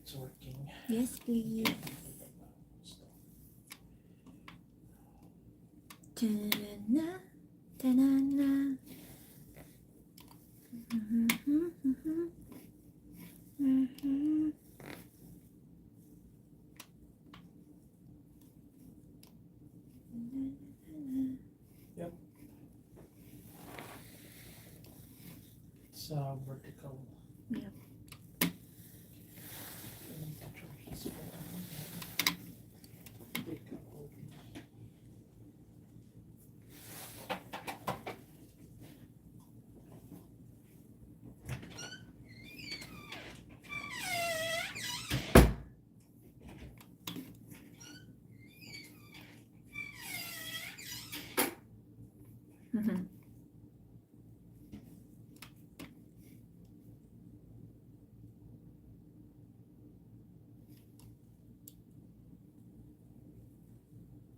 It's working. Yes, please. Ta-na-na, ta-na-na. Yep. It's vertical. Yep. I need to charge this phone. Take a hold.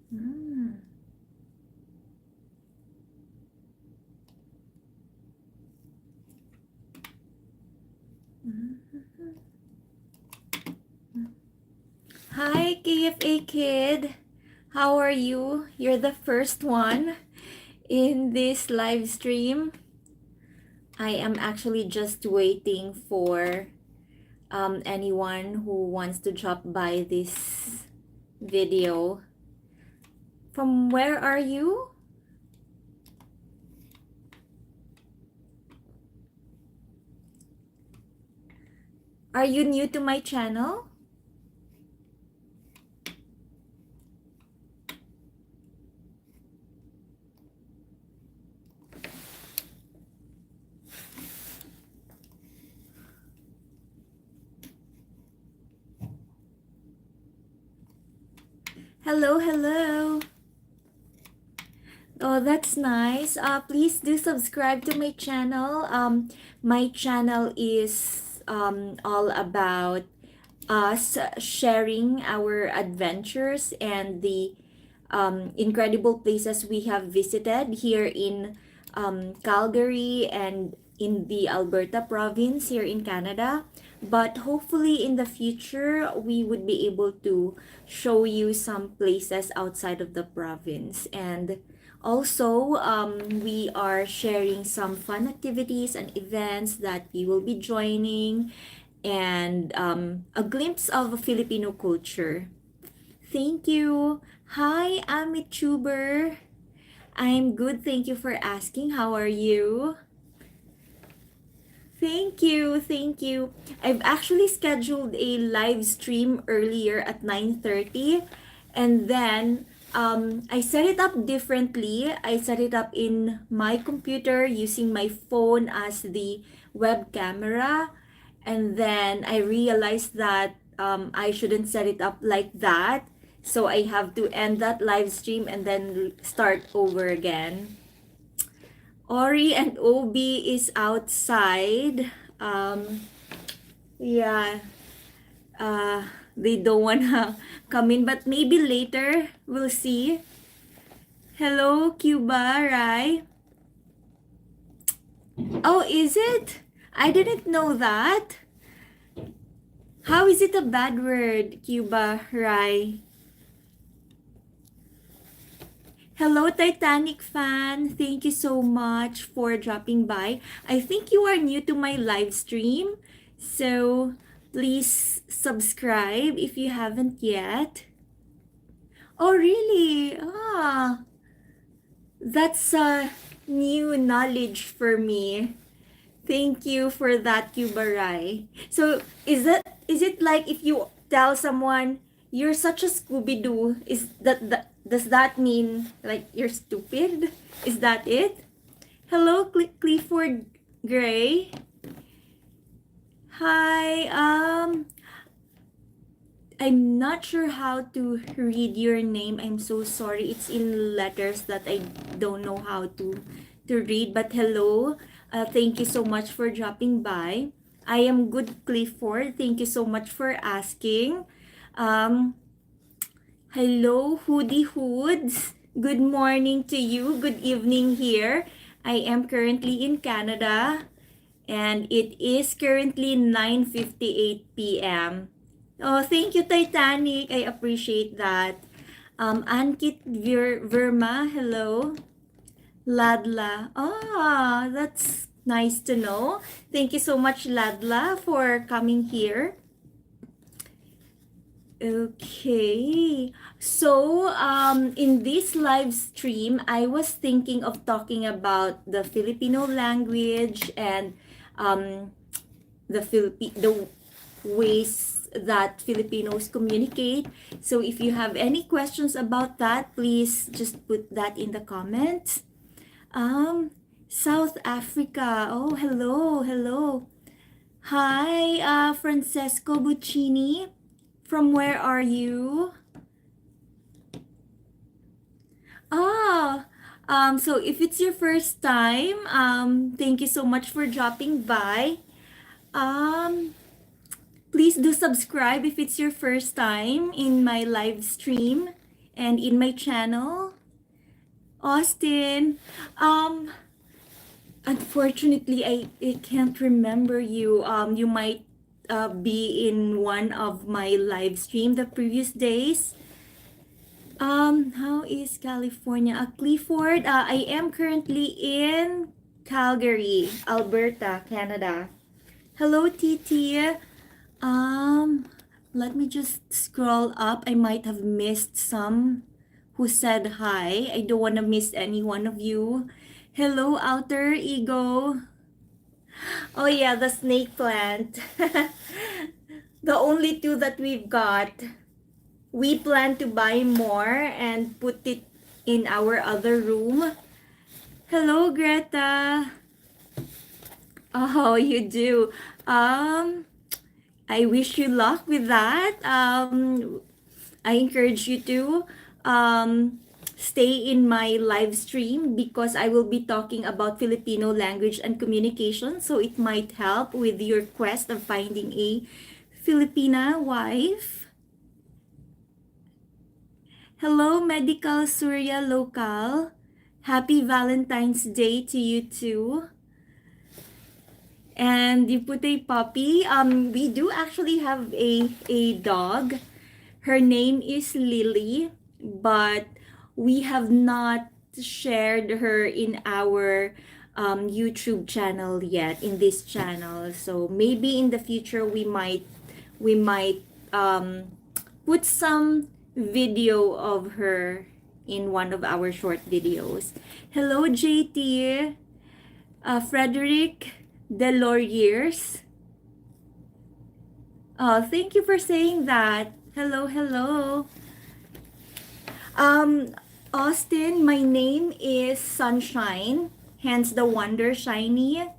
Mm. Hi, KFA kid. How are you? You're the first one in this live stream. I am actually just waiting for anyone who wants to drop by this video. From where are you? Are you new to my channel? Hello, hello. Oh, that's nice. Please do subscribe to my channel. My channel is all about us sharing our adventures and the incredible places we have visited here in Calgary and in the Alberta province here in Canada. But hopefully in the future, we would be able to show you some places outside of the province. And also, we are sharing some fun activities and events that we will be joining and a glimpse of Filipino culture. Thank you. Hi, I'm a tuber. I'm good. Thank you for asking. How are you? Thank you. Thank you. I've actually scheduled a live stream earlier at 9:30 and then I set it up differently. I set it up in my computer using my phone as the web camera, and then I realized that I shouldn't set it up like that. So I have to end that live stream and then start over again. Ori and Obi is outside. Yeah, they don't wanna come in, but maybe later we'll see. Hello, Cuba, Rai. Oh, is it? I didn't know that. How is it a bad word, Cuba, Rai? Hello, Titanic fan. Thank you so much for dropping by. I think you are new to my live stream, so please subscribe if you haven't yet. Oh, really? That's new knowledge for me. Thank you for that, Kubarai. So, is it like if you tell someone you're such a Scooby Doo? Does that mean like you're stupid? Is that it? Hello, Clifford Gray. Hi. I'm not sure how to read your name. I'm so sorry. It's in letters that I don't know how to read. But hello. Thank you so much for dropping by. I am good, Clifford. Thank you so much for asking. Um, Hello, Hoodie Hoods. Good morning to you. Good evening here. I am currently in Canada. And it is currently 9:58 p.m. Oh, thank you, Titanic. I appreciate that. Ankit Verma, hello. Ladla. Ah, that's nice to know. Thank you so much, Ladla, for coming here. Okay. So, in this live stream, I was thinking of talking about the Filipino language and um, the ways that Filipinos communicate. So, if you have any questions about that, please just put that in the comments. Um, South Africa. Oh, hello, hello. Hi, Francesco Buccini. From where are you? Ah, so if it's your first time, thank you so much for dropping by. Um, Please do subscribe if it's your first time in my live stream and in my channel. Austin, unfortunately, I can't remember you. You might be in one of my live stream the previous days. How is California? Clifford, I am currently in Calgary, Alberta, Canada. Hello, Titi. Um, Let me just scroll up. I might have missed some who said hi. I don't want to miss any one of you. Hello, Outer Ego. Oh yeah, the snake plant. The only two that we've got. We plan to buy more and put it in our other room. Hello, Greta. Oh, you do. I wish you luck with that. I encourage you to stay in my live stream because I will be talking about Filipino language and communication. So it might help with your quest of finding a Filipina wife. Hello, Medical Surya Local. Happy Valentine's Day to you too. And you put a puppy. We do actually have a dog. Her name is Lily, but we have not shared her in our YouTube channel yet, in this channel. So maybe in the future we might put some video of her in one of our short videos. Hello, JT. Frederick Deloriers. Oh, thank you for saying that. Hello, hello. Austin, my name is Sunshine, hence the wonder shiny.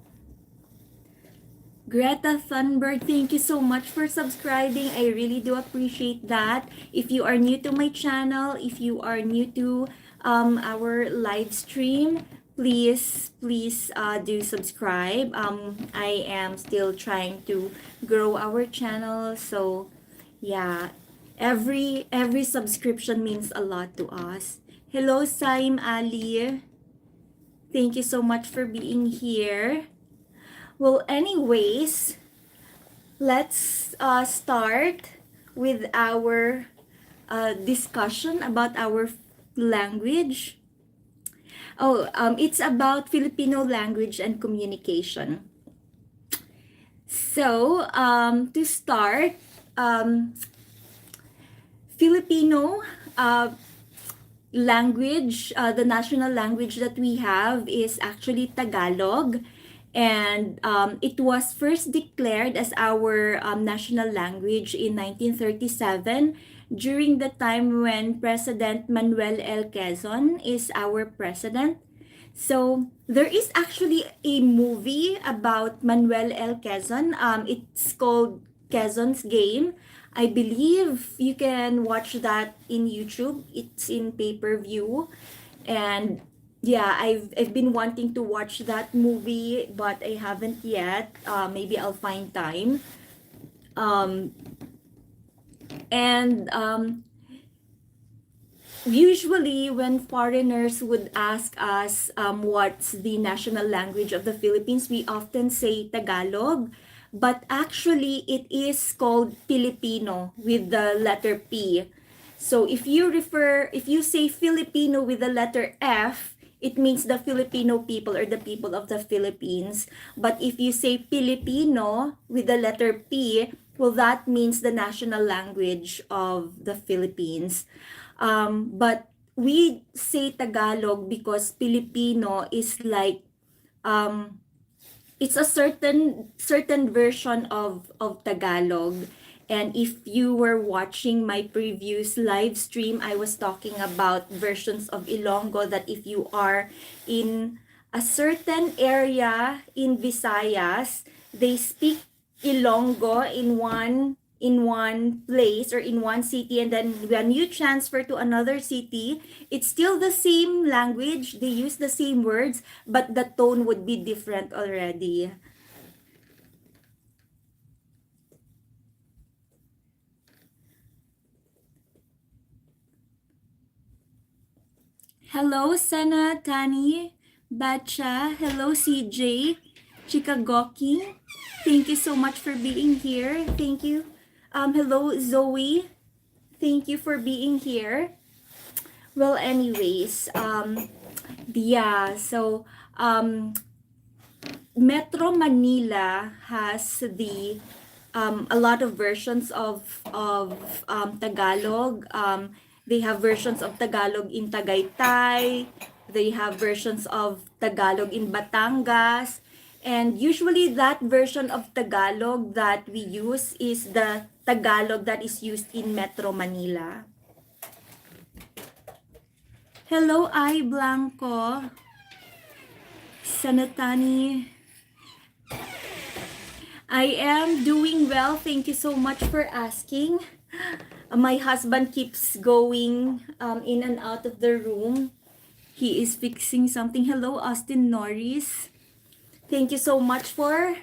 Greta Thunberg, thank you so much for subscribing. I really do appreciate that. If you are new to my channel, if you are new to our live stream, please do subscribe. I am still trying to grow our channel, so yeah, every subscription means a lot to us. Hello, Saim Ali. Thank you so much for being here. Well, anyways, let's start with our discussion about our language. Oh, it's about Filipino language and communication. So, to start, Filipino language, the national language that we have is actually Tagalog. And it was first declared as our national language in 1937 during the time when President Manuel L. Quezon is our president. So there is actually a movie about Manuel L. Quezon. It's called Quezon's Game. I believe you can watch that in YouTube. It's in pay-per-view. And yeah, I've been wanting to watch that movie, but I haven't yet. Maybe I'll find time. Um, and usually when foreigners would ask us what's the national language of the Philippines, we often say Tagalog, but actually it is called Filipino with the letter P. So if you say Filipino with the letter F, it means the Filipino people or the people of the Philippines. But if you say Filipino with the letter P, well, that means the national language of the Philippines. But we say Tagalog because Filipino is like um, it's a certain version of Tagalog. And if you were watching my previous live stream, I was talking about versions of Ilonggo that if you are in a certain area in Visayas, they speak Ilonggo in one place or in one city, and then when you transfer to another city, it's still the same language, they use the same words, but the tone would be different already. Hello, Sana, Tani, Bacha. Hello, CJ, Chikagoki. Thank you so much for being here. Thank you. Hello, Zoe. Thank you for being here. Well, anyways, yeah, so Metro Manila has the a lot of versions of Tagalog. They have versions of Tagalog in Tagaytay. They have versions of Tagalog in Batangas. And usually that version of Tagalog that we use is the Tagalog that is used in Metro Manila. Hello, I Blanco. Sanatani. I am doing well. Thank you so much for asking. My husband keeps going in and out of the room. He is fixing something. Hello, Austin Norris. Thank you so much for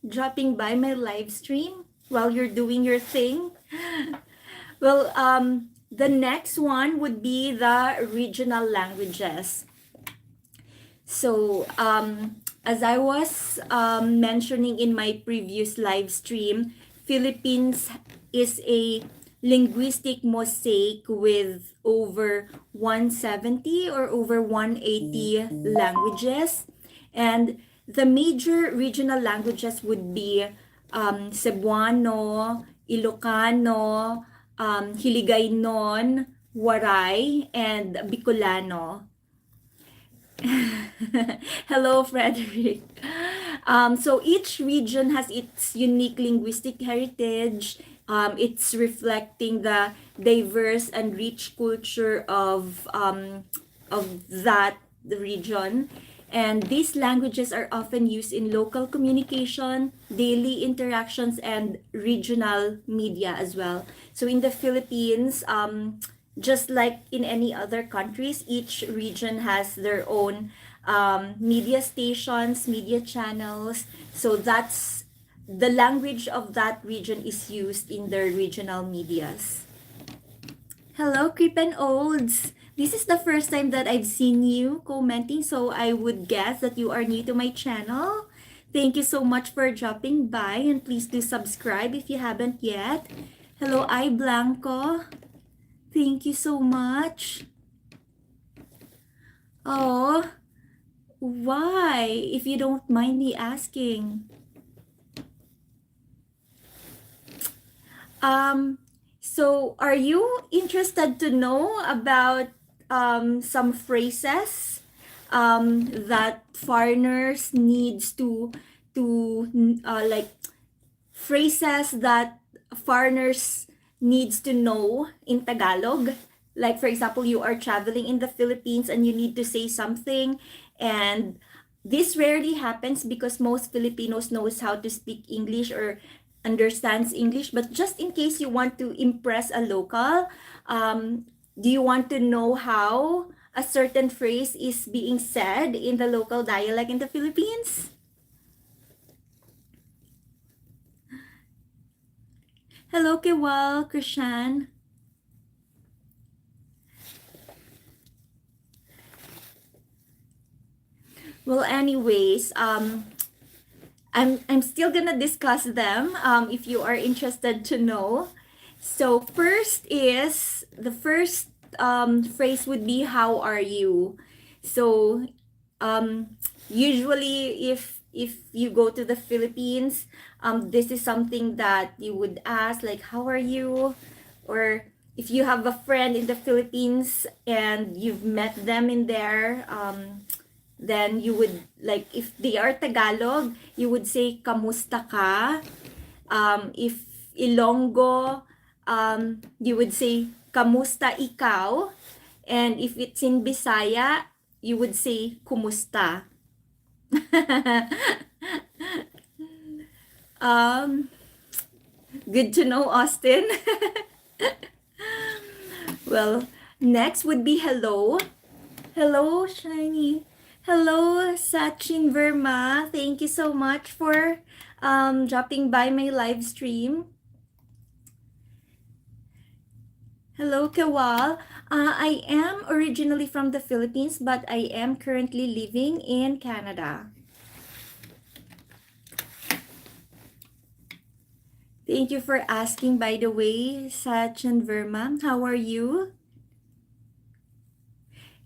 dropping by my live stream while you're doing your thing. Well, the next one would be the regional languages. So, as I was mentioning in my previous live stream, Philippines is a linguistic mosaic with over 170 or over 180 languages. And the major regional languages would be Cebuano, Ilocano, Hiligaynon, Waray, and Bicolano. Hello, Frederick. So each region has its unique linguistic heritage. It's reflecting the diverse and rich culture of that region. And these languages are often used in local communication, daily interactions, and regional media as well. So in the Philippines, just like in any other countries, each region has their own media stations, media channels. So that's the language of that region is used in their regional medias. Hello, Creep and Olds. This is the first time that I've seen you commenting, so I would guess that you are new to my channel. Thank you so much for dropping by, and please do subscribe if you haven't yet. Hello, I Blanco. Thank you so much. Oh, why? If you don't mind me asking. So are you interested to know about some phrases that foreigners needs to like phrases that foreigners needs to know in Tagalog? Like for example, you are traveling in the Philippines and you need to say something, and this rarely happens because most Filipinos knows how to speak English or understands English. But just in case you want to impress a local, do you want to know how a certain phrase is being said in the local dialect in the Philippines? Hello, Kewal, Krishan. Well, anyways, I'm still gonna discuss them if you are interested to know. So first is the first phrase would be how are you? So usually if you go to the Philippines, this is something that you would ask like how are you? Or if you have a friend in the Philippines and you've met them in there, then you would like if they are Tagalog, you would say kamusta ka. If Ilonggo, you would say kamusta ikaw. And if it's in Bisaya, you would say kumusta. um, Good to know, Austin. Well, next would be hello. Hello, Shiny. Hello, Sachin Verma. Thank you so much for dropping by my live stream. Hello, Kawal. I am originally from the Philippines, but I am currently living in Canada. Thank you for asking, by the way, Sachin Verma. How are you?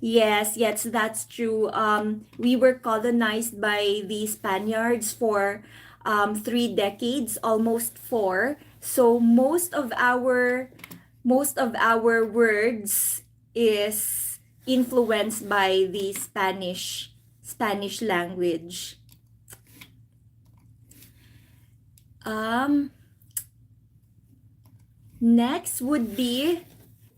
Yes, that's true. We were colonized by the Spaniards for 3 decades, almost four. So most of our words is influenced by the Spanish language. Um, Next would be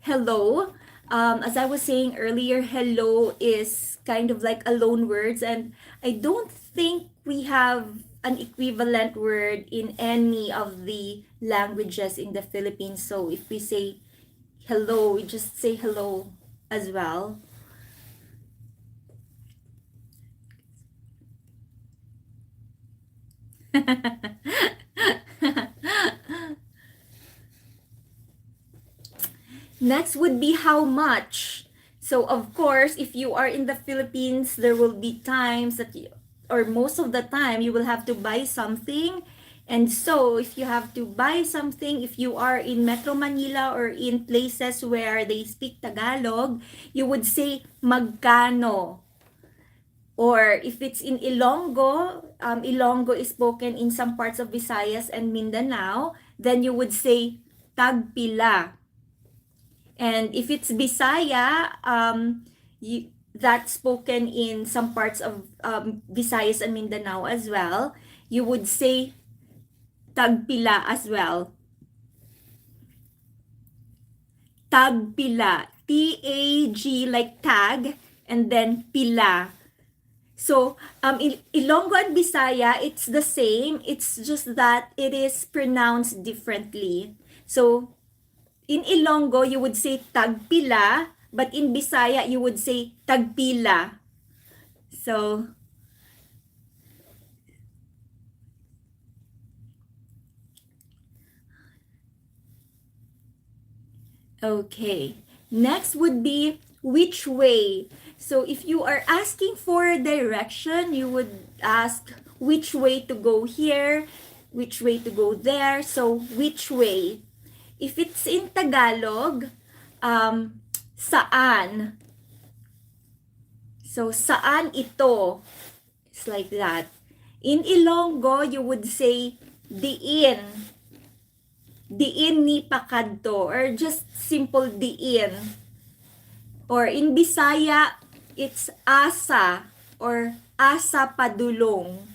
hello. As I was saying earlier, hello is kind of like a loan words, and I don't think we have an equivalent word in any of the languages in the Philippines. So if we say hello, we just say hello as well. Next would be how much. So of course, if you are in the Philippines, there will be times that or most of the time you will have to buy something. And so if you have to buy something, if you are in Metro Manila or in places where they speak Tagalog, you would say magkano. Or if it's in Ilonggo, Ilonggo is spoken in some parts of Visayas and Mindanao, then you would say tagpila. And if it's Bisaya, that's spoken in some parts of Visayas and Mindanao as well, you would say tagpila as well. Tagpila. T-A-G like tag and then pila. So, Ilonggo and Bisaya, it's the same. It's just that it is pronounced differently. So, in Ilonggo, you would say tagpila, but in Bisaya, you would say tagpila. So, okay. Next would be which way. So, if you are asking for direction, you would ask which way to go here, which way to go there. So, which way. If it's in Tagalog, saan. So, saan ito? It's like that. In Ilonggo, you would say diin. Diin ni pakadto or just simple diin. Or in Bisaya, it's asa or asa padulong.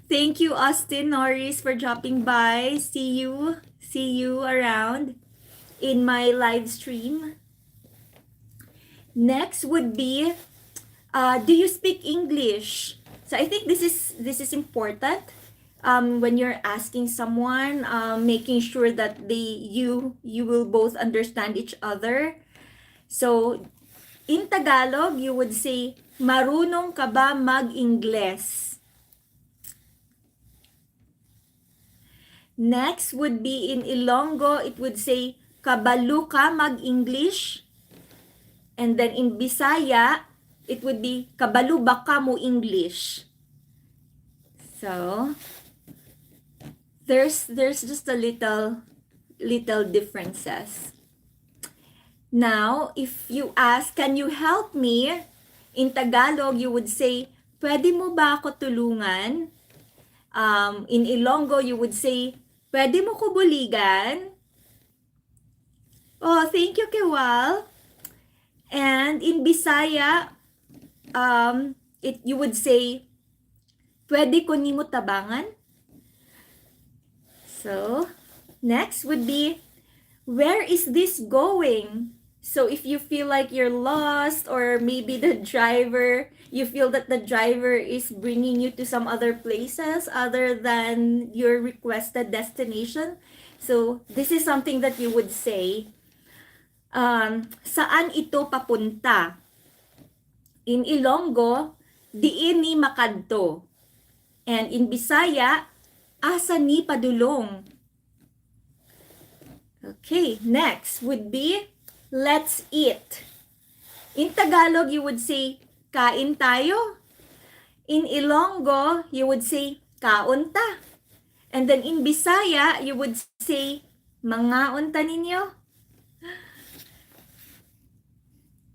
Thank you, Austin Norris, for dropping by. See you around in my live stream. Next would be, do you speak English? So I think this is important. When you're asking someone, making sure that you will both understand each other. So in Tagalog, you would say, marunong ka ba mag-Ingles? Next would be in Ilonggo, it would say, kabalo ka mag-English? And then in Bisaya, it would be kabalo ba ka mo English. So, there's just a little differences. Now, if you ask, can you help me? In Tagalog, you would say, pwede mo ba ako tulungan? In Ilonggo, you would say, pwede mo ko buligan? Oh, thank you, Kewal. And in Bisaya, you would say, pwede ko nimo tabangan? So, next would be, where is this going? So if you feel like you're lost, or maybe you feel that the driver is bringing you to some other places other than your requested destination. So this is something that you would say, saan ito papunta? In Ilonggo, diin ni makadto. And in Bisaya, asa ni padulong? Okay, next would be, let's eat. In Tagalog, you would say, kain tayo. In Ilonggo, you would say, kaon ta. And then in Bisaya, you would say, mangaon ta ninyo.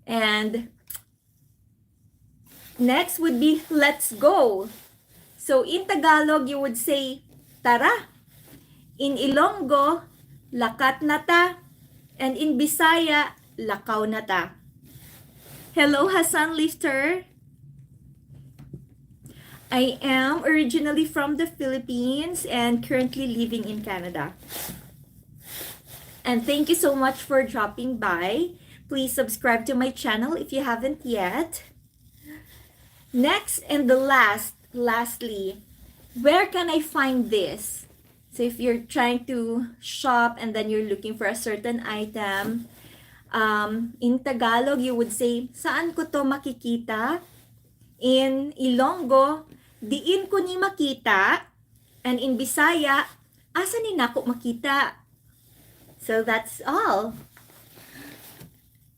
And next would be, let's go. So in Tagalog, you would say, tara. In Ilonggo, lakat na ta. And in Bisaya, lakaw na ta. Hello, Hassan Lifter. I am originally from the Philippines and currently living in Canada. And thank you so much for dropping by. Please subscribe to my channel if you haven't yet. Next and lastly, where can I find this? So if you're trying to shop and then you're looking for a certain item, in Tagalog, you would say, saan ko to makikita? In Ilonggo, diin ko ni makita. And in Bisaya, asa ni nako makita? So that's all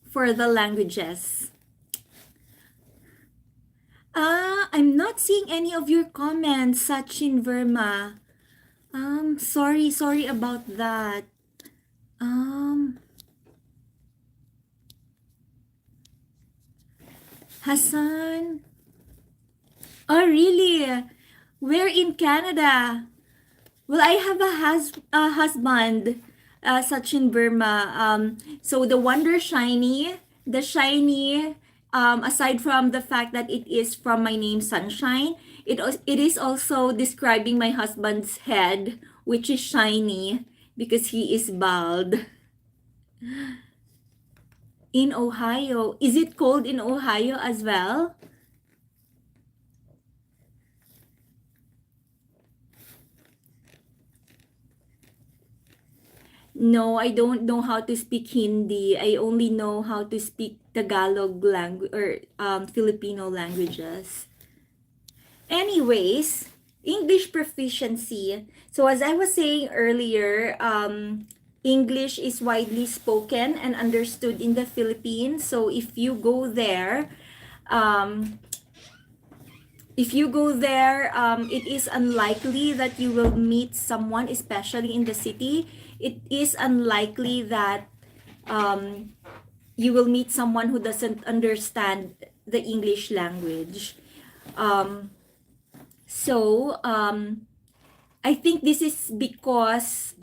for the languages. I'm not seeing any of your comments, Sachin Verma. Sorry about that. Hassan. Oh, really? Where in Canada? Well, I have a husband, Sachin Verma. So the Wonder Shiny, aside from the fact that it is from my name Sunshine, it is also describing my husband's head, which is shiny because he is bald. In Ohio. Is it cold in Ohio as well? No, I don't know how to speak Hindi. I only know how to speak Tagalog language or Filipino languages. Anyways, English proficiency. So as I was saying earlier, English is widely spoken and understood in the Philippines. So if you go there, it is unlikely that you will meet someone, especially in the city. It is unlikely that you will meet someone who doesn't understand the English language. I think this is because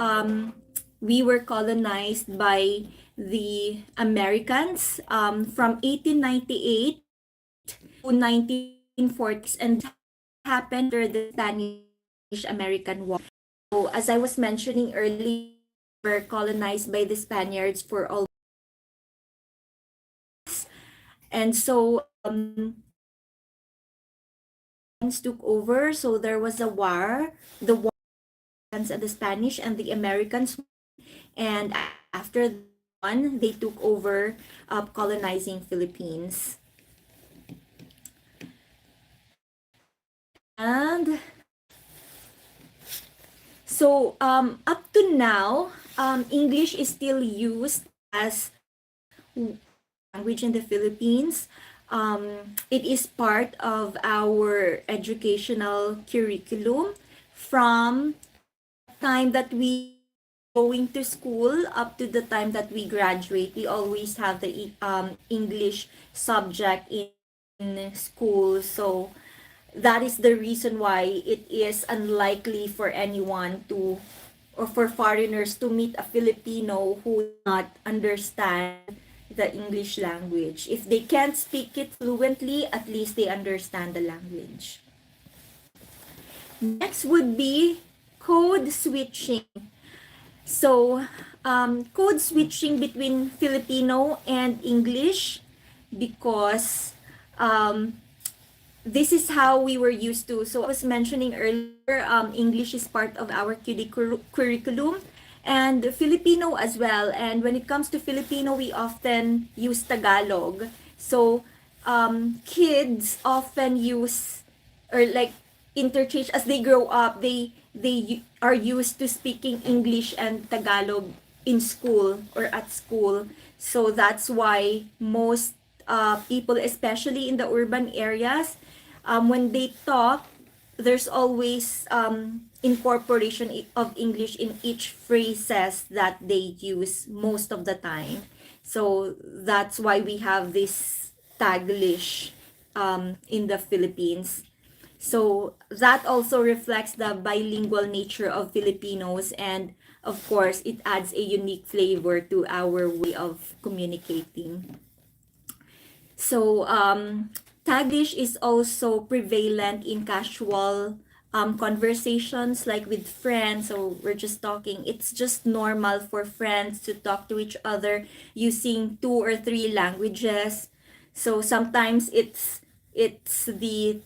we were colonized by the Americans from 1898 to 1940s, and happened after the Spanish-American War. So as I was mentioning earlier, we were colonized by the Spaniards for all. And so took over, so there was a war, the war and the Spanish and the Americans, and after one, they took over colonizing Philippines. And so up to now, English is still used as language in the Philippines. It is part of our educational curriculum from time that we going to school up to the time that we graduate. We always have the English subject in school. So that is the reason why it is unlikely for anyone to, or for foreigners to meet a Filipino who does not understand the English language. If they can't speak it fluently, at least they understand the language. Next would be code switching. So, code switching between Filipino and English, because this is how we were used to. So I was mentioning earlier, English is part of our curriculum, and Filipino as well. And when it comes to Filipino, we often use Tagalog. So kids often use, or like interchange as they grow up. They are used to speaking English and Tagalog in school or at school. So that's why most people, especially in the urban areas, when they talk, there's always incorporation of English in each phrases that they use most of the time. So that's why we have this Taglish in the Philippines. So that also reflects the bilingual nature of Filipinos, and of course it adds a unique flavor to our way of communicating. So Taglish is also prevalent in casual conversations, like with friends. So we're just talking. It's just normal for friends to talk to each other using 2 or 3 languages. So sometimes it's the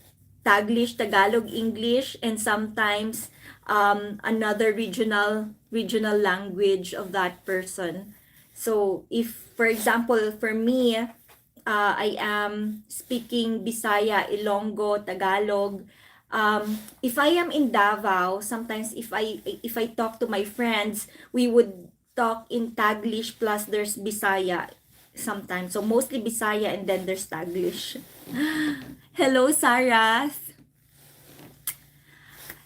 Taglish, Tagalog, English, and sometimes another regional language of that person. So if, for example, for me, I am speaking Bisaya, Ilonggo, Tagalog. If I am in Davao, sometimes if I talk to my friends, we would talk in Taglish plus there's Bisaya sometimes. So mostly Bisaya and then there's Taglish. Hello, Sarah.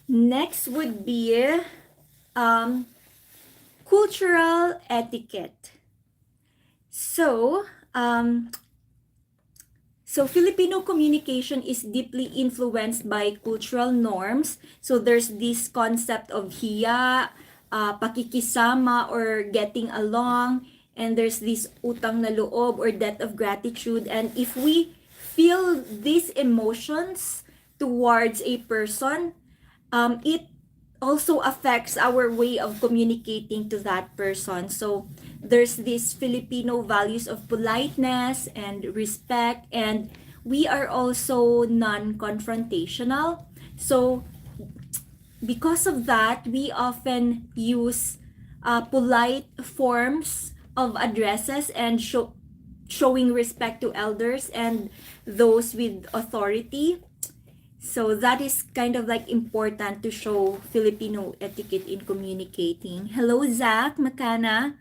Next would be um, cultural etiquette. So, Filipino communication is deeply influenced by cultural norms. So there's this concept of hiya, pakikisama, or getting along, and there's this utang na loob or debt of gratitude. And if we feel these emotions towards a person, it also affects our way of communicating to that person. So there's this Filipino values of politeness and respect, and we are also non-confrontational. So because of that, we often use polite forms of addresses and showing respect to elders and those with authority. So that is kind of like important to show Filipino etiquette in communicating. Hello, Zach Makana.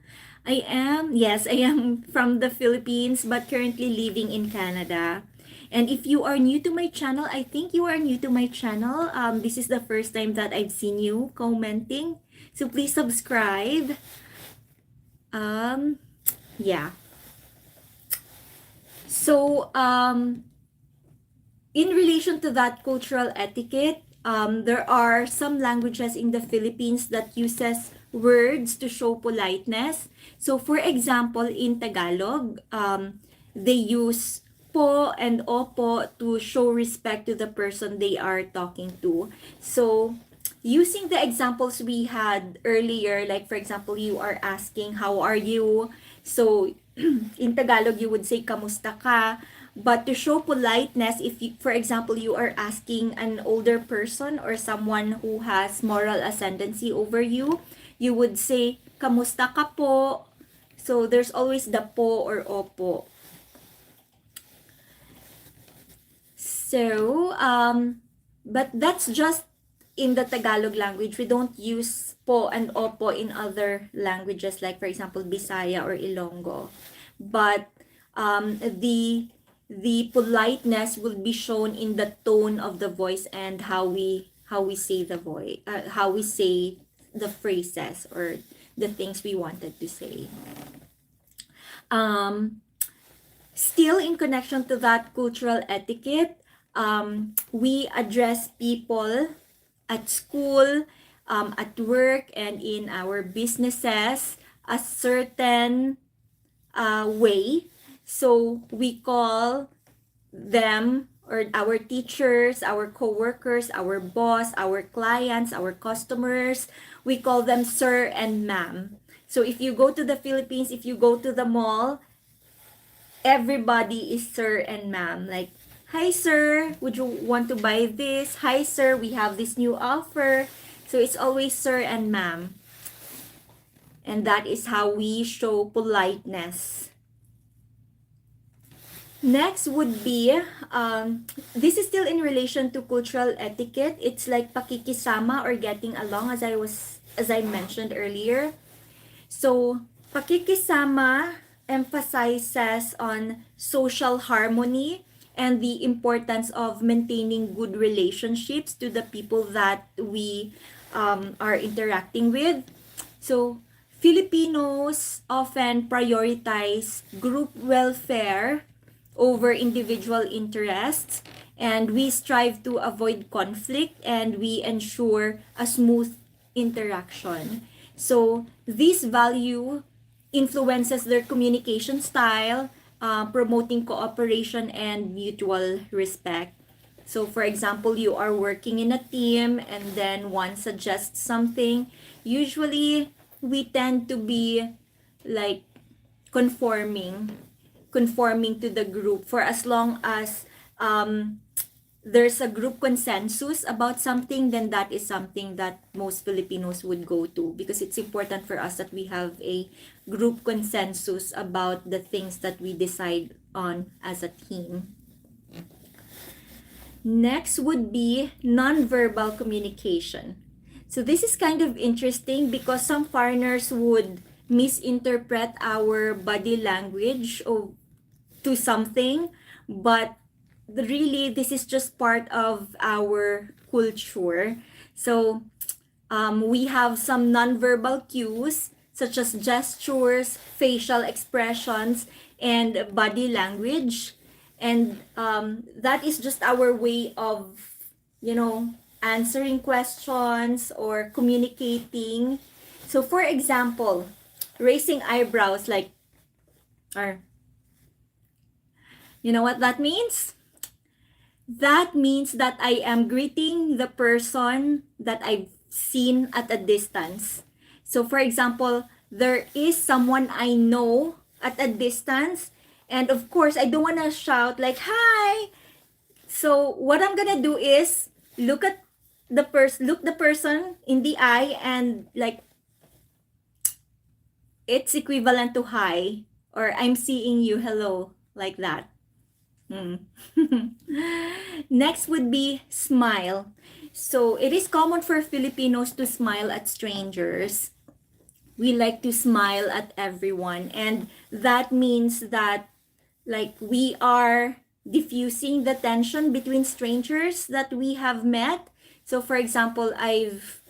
Yes, I am from the Philippines but currently living in Canada. And if you are new to my channel, I think you are new to my channel. This is the first time that I've seen you commenting. So please subscribe. Yeah. So, in relation to that cultural etiquette, there are some languages in the Philippines that uses words to show politeness. So for example, in Tagalog, they use po and opo to show respect to the person they are talking to. So using the examples we had earlier, like for example, you are asking, how are you? So in Tagalog, you would say, kamusta ka? But to show politeness, if you, for example, you are asking an older person or someone who has moral ascendancy over you, you would say, kamusta ka po? So there's always the po or opo. So, but that's just in the Tagalog language. We don't use po and opo in other languages, like for example, Bisaya or Ilonggo. But The politeness will be shown in the tone of the voice and how we say the voice, how we say the phrases or the things we wanted to say. um Still in connection to that cultural etiquette, we address people at school, at work, and in our businesses a certain way. So we call them, or our teachers, our co-workers, our boss, our clients, our customers, we call them sir and ma'am. So if you go to the Philippines, if you go to the mall, everybody is sir and ma'am. Like, hi sir, would you want to buy this? Hi sir, we have this new offer. So it's always sir and ma'am. And that is how we show politeness. Next would be, this is still in relation to cultural etiquette. It's like pakikisama or getting along, as I mentioned earlier. So pakikisama emphasizes on social harmony and the importance of maintaining good relationships to the people that we are interacting with. So Filipinos often prioritize group welfare over individual interests, and we strive to avoid conflict and we ensure a smooth interaction. So this value influences their communication style, promoting cooperation and mutual respect. So for example, you are working in a team and then one suggests something. Usually we tend to be like conforming to the group for as long as there's a group consensus about something, then that is something that most Filipinos would go to, because it's important for us that we have a group consensus about the things that we decide on as a team. Next would be nonverbal communication. So this is kind of interesting because some foreigners would misinterpret our body language to something, but really this is just part of our culture. So we have some nonverbal cues such as gestures, facial expressions, and body language. And that is just our way of, answering questions or communicating. So for example, raising eyebrows, like, or you know what that means? That means that I am greeting the person that I've seen at a distance. So for example, there is someone I know at a distance, and of course I don't want to shout like hi. So what I'm gonna do is look the person in the eye, and like, it's equivalent to hi, or I'm seeing you, hello, like that. Next would be smile. So it is common for Filipinos to smile at strangers. We like to smile at everyone, and that means that like we are diffusing the tension between strangers that we have met. So for example, I've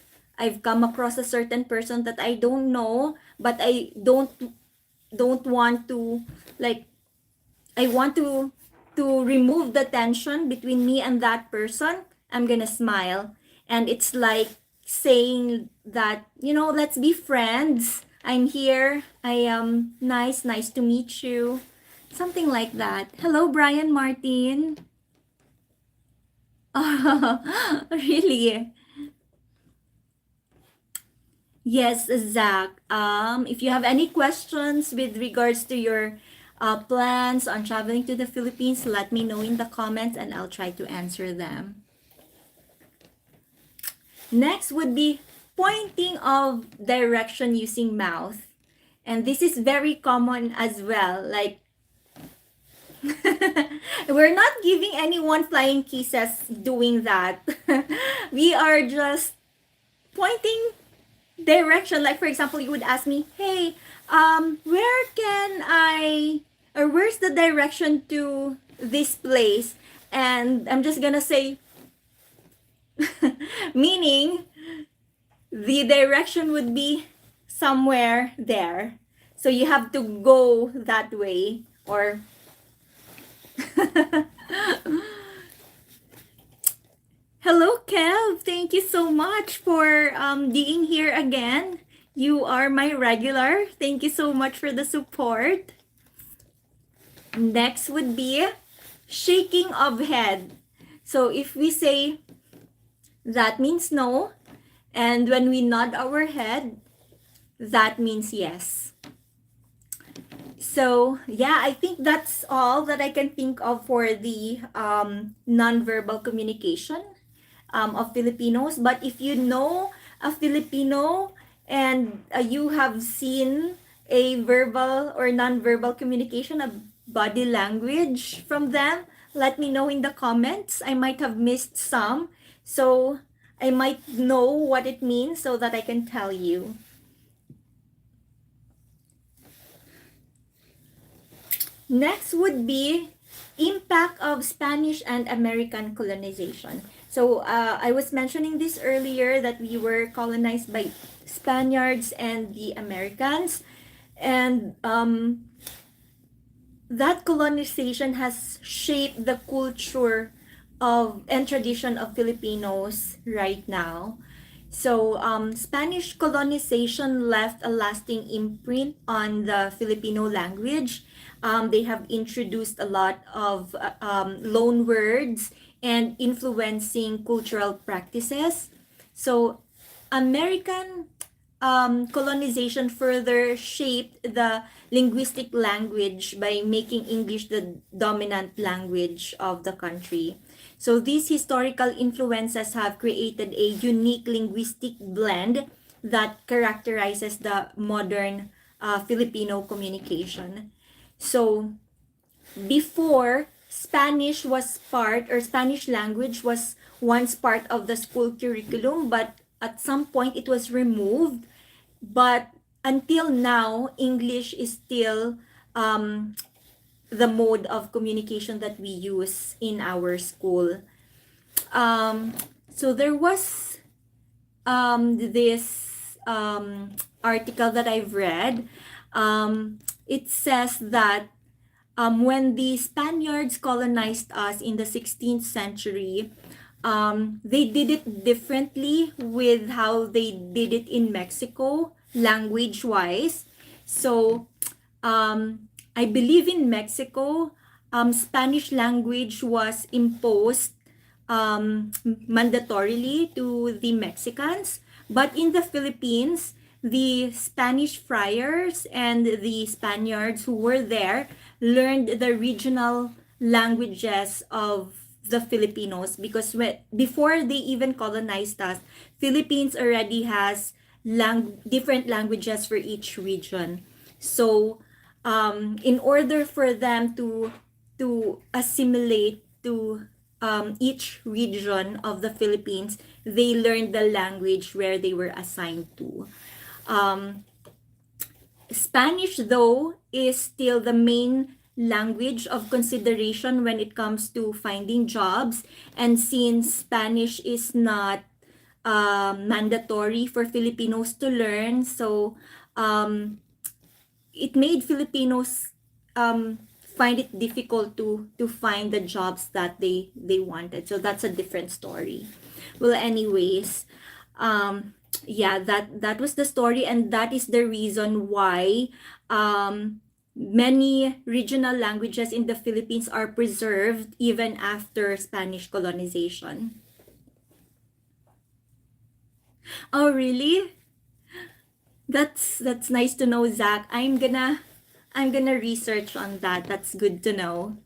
come across a certain person that I don't know, but I don't want to, like, I want to remove the tension between me and that person. I'm gonna smile, and it's like saying that, let's be friends. I'm here. I am nice to meet you. Something like that. Hello, Brian Martin. Really? Yes, Zach. If you have any questions with regards to your plans on traveling to the Philippines, let me know in the comments and I'll try to answer them. Next would be pointing of direction using mouth. And this is very common as well. Like, we're not giving anyone flying kisses doing that. We are just pointing direction. Like for example, you would ask me, hey, where can I or where's the direction to this place? And I'm just gonna say, meaning the direction would be somewhere there. So you have to go that way, or hello, Kev. Thank you so much for being here again. You are my regular. Thank you so much for the support. Next would be shaking of head. So if we say that means no, and when we nod our head, that means yes. So yeah, I think that's all that I can think of for the nonverbal communication of Filipinos. But if you know a Filipino and you have seen a verbal or nonverbal communication of body language from them, let me know in the comments. I might have missed some, so I might know what it means so that I can tell you. Next would be impact of Spanish and American colonization. So I was mentioning this earlier that we were colonized by Spaniards and the Americans, and that colonization has shaped the culture of and tradition of Filipinos right now. So Spanish colonization left a lasting imprint on the Filipino language. They have introduced a lot of loan words and influencing cultural practices. So American colonization further shaped the linguistic language by making English the dominant language of the country. So these historical influences have created a unique linguistic blend that characterizes the modern Filipino communication. So before, Spanish was part, or Spanish language was once part of the school curriculum, but at some point it was removed. But until now, English is still the mode of communication that we use in our school. So there was this article that I've read. It says that when the Spaniards colonized us in the 16th century, they did it differently with how they did it in Mexico, language-wise. So I believe in Mexico, Spanish language was imposed mandatorily to the Mexicans. But in the Philippines, the Spanish friars and the Spaniards who were there learned the regional languages of the Filipinos, because before they even colonized us, Philippines already has different languages for each region. So in order for them to assimilate to each region of the Philippines, they learned the language where they were assigned to. Spanish, though, is still the main language of consideration when it comes to finding jobs. And since Spanish is not mandatory for Filipinos to learn, so it made Filipinos find it difficult to find the jobs that they wanted. So that's a different story. Well, anyways, yeah, that was the story, and that is the reason why many regional languages in the Philippines are preserved even after Spanish colonization. Oh, really? That's nice to know, Zach. I'm gonna research on that. That's good to know.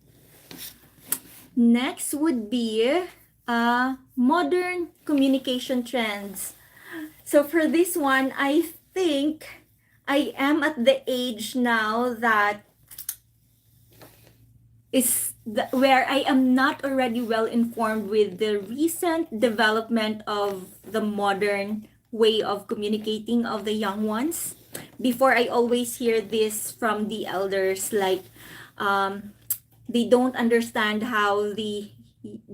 Next would be modern communication trends. So for this one, I think I am at the age now that where I am not already well informed with the recent development of the modern way of communicating of the young ones. Before, I always hear this from the elders, like um, they don't understand how the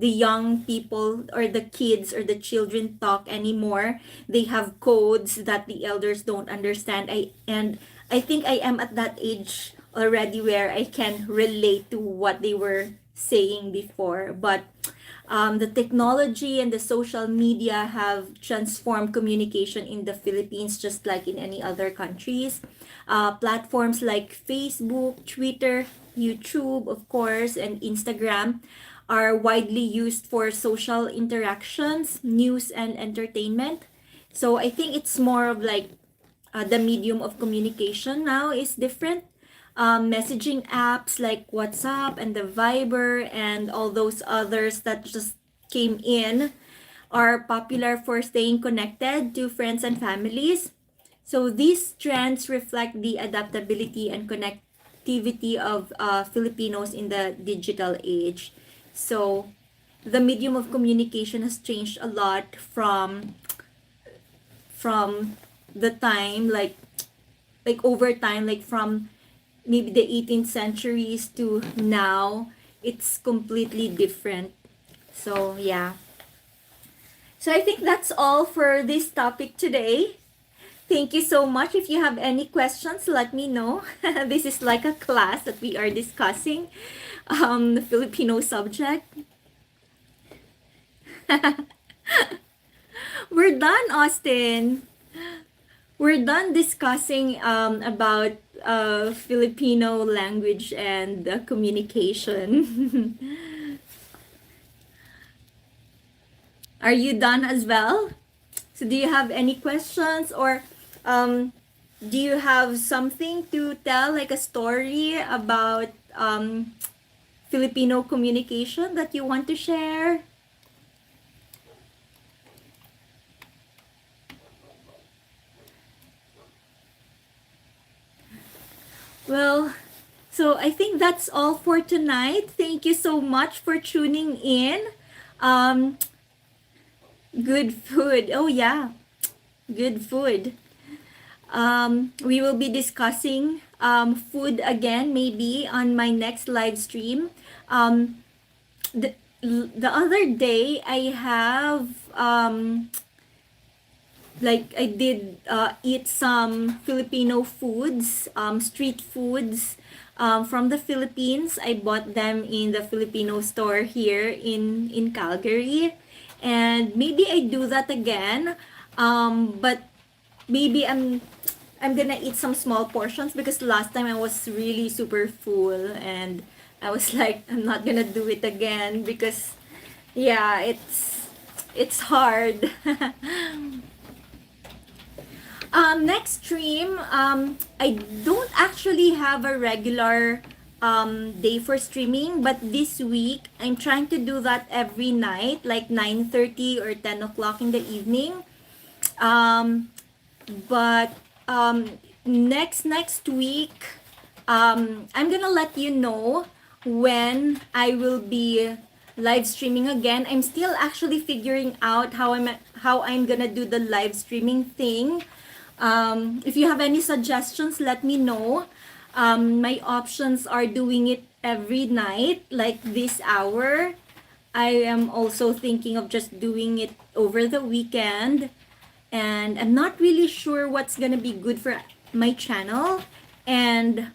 young people or the kids or the children talk anymore. They have codes that the elders don't understand. I think I am at that age already where I can relate to what they were saying before. But the technology and the social media have transformed communication in the Philippines just like in any other countries. Platforms like Facebook, Twitter, YouTube, of course, and Instagram are widely used for social interactions, news, and entertainment. So I think it's more of like the medium of communication now is different. Messaging apps like WhatsApp and the Viber and all those others that just came in are popular for staying connected to friends and families. So these trends reflect the adaptability and connectivity of Filipinos in the digital age. So the medium of communication has changed a lot from the time like over time, like from maybe the 18th centuries to now. It's completely different. So yeah, so I think that's all for this topic today. Thank you so much. If you have any questions, let me know. This is like a class that we are discussing the Filipino subject. We're done, Austin. We're done discussing about Filipino language and communication. Are you done as well? So do you have any questions, or do you have something to tell, like a story about Filipino communication that you want to share? Well, so I think that's all for tonight. Thank you so much for tuning in. Um, Good food. Oh yeah, good food. We will be discussing food again maybe on my next live stream. Um, the other day I have like I did eat some Filipino foods, street foods from the Philippines. I bought them in the Filipino store here in Calgary, and maybe I do that again. But maybe I'm gonna eat some small portions because last time I was really super full and I was like I'm not gonna do it again because yeah, it's hard. Next stream, I don't actually have a regular day for streaming, but this week I'm trying to do that every night, like 9:30 or 10 o'clock in the evening. Um, but next week, I'm gonna let you know when I will be live streaming again. I'm still actually figuring out how I'm gonna do the live streaming thing. If you have any suggestions, let me know. My options are doing it every night, like this hour. I am also thinking of just doing it over the weekend. And I'm not really sure what's gonna be good for my channel. And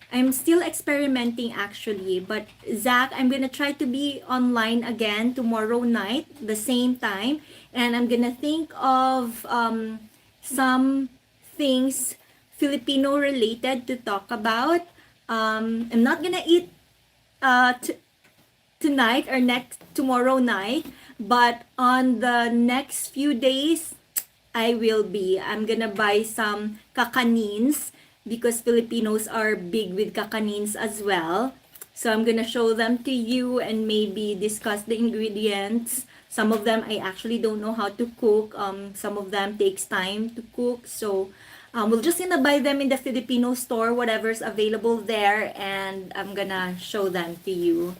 I'm still experimenting actually. But Zach, I'm gonna try to be online again tomorrow night, the same time. And I'm gonna think of some things Filipino related to talk about. I'm not gonna eat tonight or next tomorrow night, but on the next few days, I will be. I'm gonna buy some kakanins because Filipinos are big with kakanins as well. So I'm gonna show them to you and maybe discuss the ingredients. Some of them I actually don't know how to cook. Some of them takes time to cook. So we're just gonna buy them in the Filipino store, whatever's available there, and I'm gonna show them to you.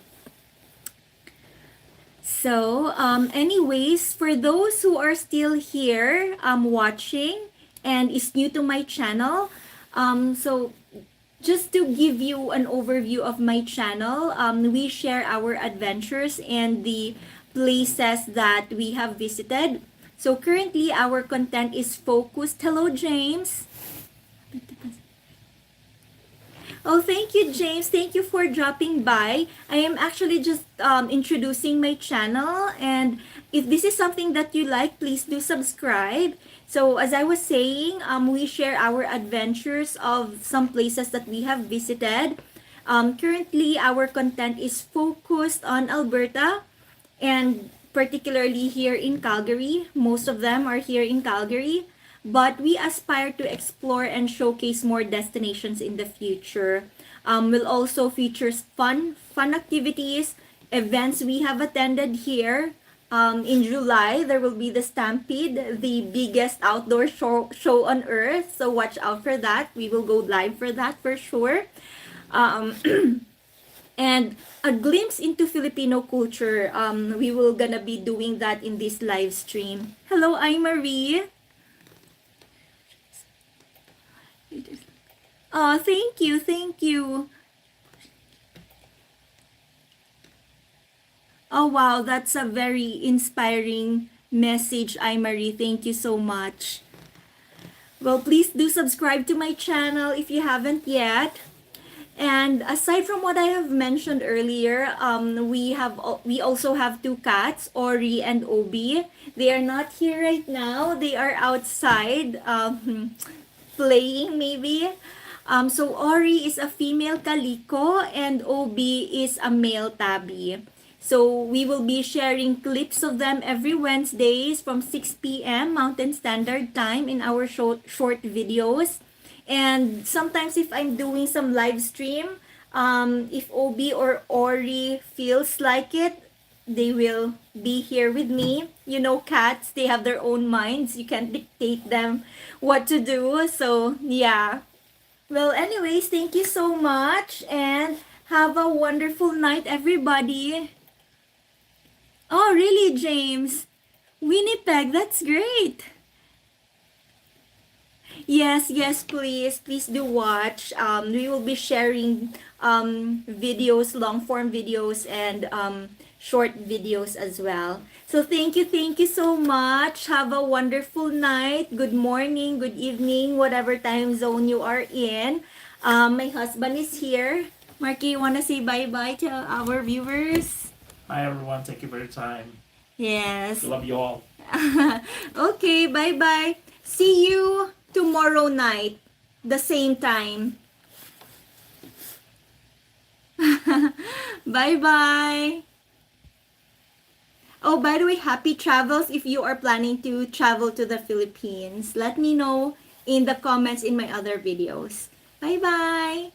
So, anyways, for those who are still here watching and is new to my channel, so just to give you an overview of my channel, we share our adventures and the places that we have visited. So currently, our content is focused. Hello, James. Oh, thank you, James. Thank you for dropping by. I am actually just introducing my channel. And if this is something that you like, please do subscribe. So, as I was saying, we share our adventures of some places that we have visited. Currently, our content is focused on Alberta and particularly here in Calgary. Most of them are here in Calgary. But we aspire to explore and showcase more destinations in the future. We'll also feature fun activities, events we have attended here. In July, there will be the Stampede, the biggest outdoor show on earth. So watch out for that. We will go live for that for sure. Um, and a glimpse into Filipino culture. We will gonna be doing that in this live stream. Hello, I'm Marie. Oh, thank you, thank you. Oh, wow, that's a very inspiring message, Marie. Thank you so much. Well, please do subscribe to my channel if you haven't yet. And aside from what I have mentioned earlier, we also have two cats, Ori and Obi. They are not here right now. They are outside playing maybe. So Ori is a female calico and Obi is a male tabby. So we will be sharing clips of them every Wednesdays from 6 p.m. Mountain Standard Time in our short videos. And sometimes if I'm doing some live stream, if Obi or Ori feels like it, they will be here with me. You know, cats, they have their own minds. You can't dictate them what to do. So, yeah. Well, anyways, thank you so much and have a wonderful night, everybody. Oh, really, James? Winnipeg, that's great. Yes, please. Please do watch. We will be sharing videos, long form videos, and short videos as well. So thank you so much. Have a wonderful night. Good morning, good evening, whatever time zone you are in. My husband is here. Marky, you want to say bye-bye to our viewers? Hi everyone, thank you for your time. Yes. Love you all. Okay, bye-bye. See you tomorrow night, the same time. Bye-bye. Oh, by the way, happy travels if you are planning to travel to the Philippines. Let me know in the comments in my other videos. Bye-bye.